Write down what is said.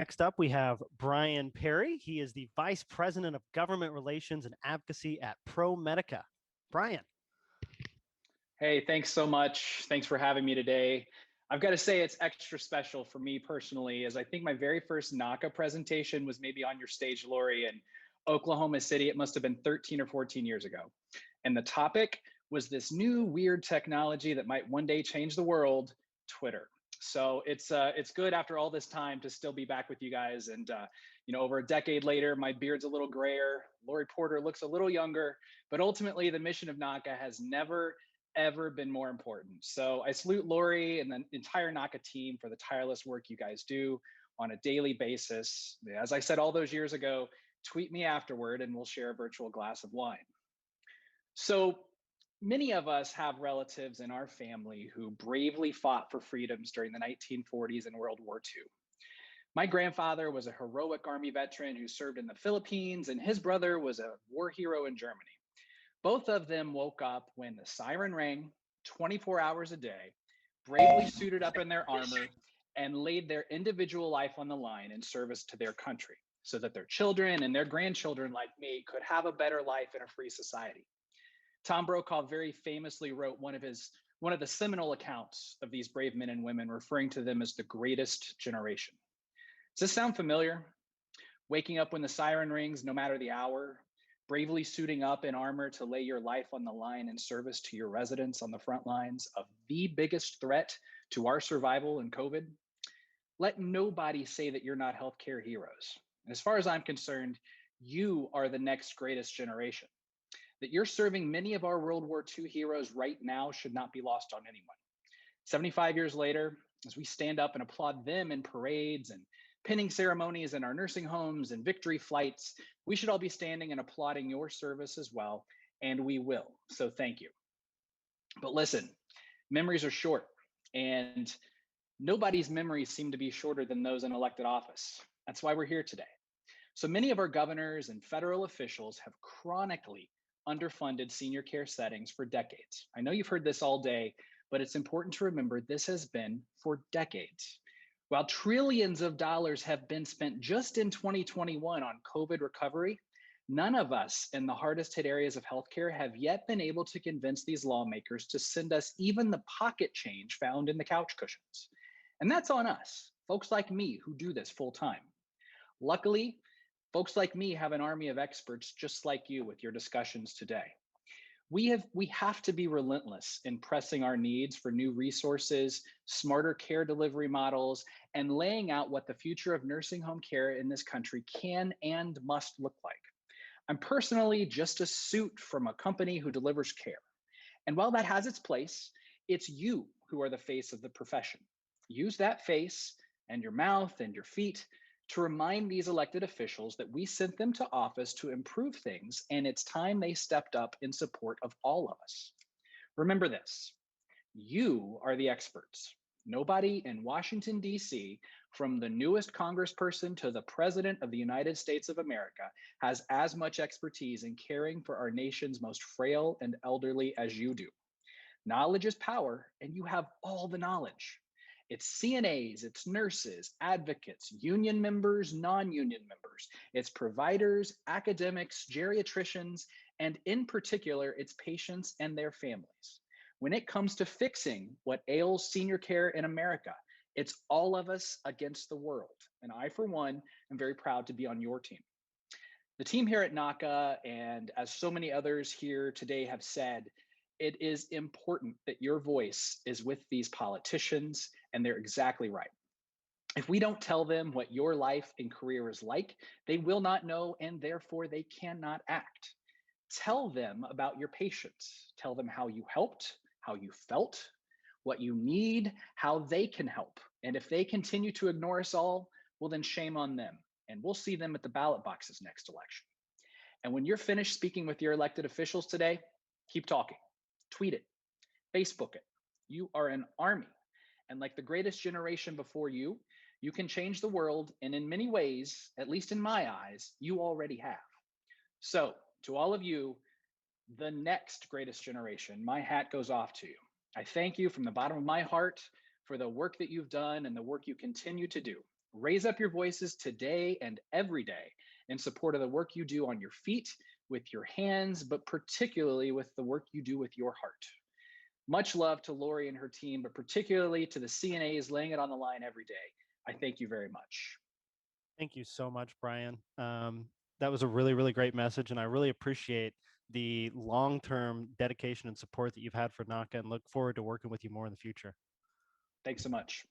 Next up, we have Brian Perry. He is the Vice President of Government Relations and Advocacy at ProMedica. Brian. Hey, thanks so much. Thanks for having me today. I've got to say it's extra special for me personally, as I think my very first NAHCA presentation was maybe on your stage, Lori, in Oklahoma City. It must have been 13 or 14 years ago. And the topic was this new weird technology that might one day change the world, Twitter. So it's good after all this time to still be back with you guys. And over a decade later, my beard's a little grayer. Lori Porter looks a little younger, but ultimately the mission of NAHCA has never ever been more important. So I salute Lori and the entire NAHCA team for the tireless work you guys do on a daily basis. As I said all those years ago, tweet me afterward and we'll share a virtual glass of wine. So many of us have relatives in our family who bravely fought for freedoms during the 1940s and World War II. My grandfather was a heroic Army veteran who served in the Philippines, and his brother was a war hero in Germany. Both of them woke up when the siren rang 24 hours a day, bravely suited up in their armor, and laid their individual life on the line in service to their country so that their children and their grandchildren like me could have a better life in a free society. Tom Brokaw very famously wrote one of the seminal accounts of these brave men and women, referring to them as the greatest generation. Does this sound familiar? Waking up when the siren rings, no matter the hour, bravely suiting up in armor to lay your life on the line in service to your residents on the front lines of the biggest threat to our survival in COVID. Let nobody say that you're not healthcare heroes. And as far as I'm concerned, you are the next greatest generation. That you're serving many of our World War II heroes right now should not be lost on anyone. 75 years later, as we stand up and applaud them in parades and pinning ceremonies in our nursing homes and victory flights, we should all be standing and applauding your service as well, and we will. So thank you. But listen, memories are short, and nobody's memories seem to be shorter than those in elected office. That's why we're here today. So many of our governors and federal officials have chronically underfunded senior care settings for decades. I know you've heard this all day, but it's important to remember this has been for decades. While trillions of dollars have been spent just in 2021 on COVID recovery, none of us in the hardest hit areas of healthcare have yet been able to convince these lawmakers to send us even the pocket change found in the couch cushions. And that's on us, folks like me who do this full time. Luckily, folks like me have an army of experts just like you with your discussions today. We have to be relentless in pressing our needs for new resources, smarter care delivery models, and laying out what the future of nursing home care in this country can and must look like. I'm personally just a suit from a company who delivers care. And while that has its place, it's you who are the face of the profession. Use that face and your mouth and your feet to remind these elected officials that we sent them to office to improve things, and it's time they stepped up in support of all of us. Remember this, you are the experts. Nobody in Washington, D.C., from the newest congressperson to the president of the United States of America, has as much expertise in caring for our nation's most frail and elderly as you do. Knowledge is power, and you have all the knowledge. It's CNAs, it's nurses, advocates, union members, non-union members. It's providers, academics, geriatricians, and in particular, it's patients and their families. When it comes to fixing what ails senior care in America, it's all of us against the world. And I, for one, am very proud to be on your team. The team here at NAHCA, and as so many others here today have said, it is important that your voice is with these politicians, and they're exactly right. If we don't tell them what your life and career is like, they will not know, and therefore they cannot act. Tell them about your patients. Tell them how you helped, how you felt, what you need, how they can help. And if they continue to ignore us all, well, then shame on them. And we'll see them at the ballot boxes next election. And when you're finished speaking with your elected officials today, keep talking. Tweet it, Facebook it. You are an army. And like the greatest generation before you, you can change the world. And in many ways, at least in my eyes, you already have. So to all of you, the next greatest generation, my hat goes off to you. I thank you from the bottom of my heart for the work that you've done and the work you continue to do. Raise up your voices today and every day in support of the work you do on your feet, with your hands, but particularly with the work you do with your heart. Much love to Lori and her team, but particularly to the CNAs laying it on the line every day. I thank you very much. Thank you so much, Brian. That was a really, really great message, and I really appreciate the long-term dedication and support that you've had for NAHCA, and look forward to working with you more in the future. Thanks so much.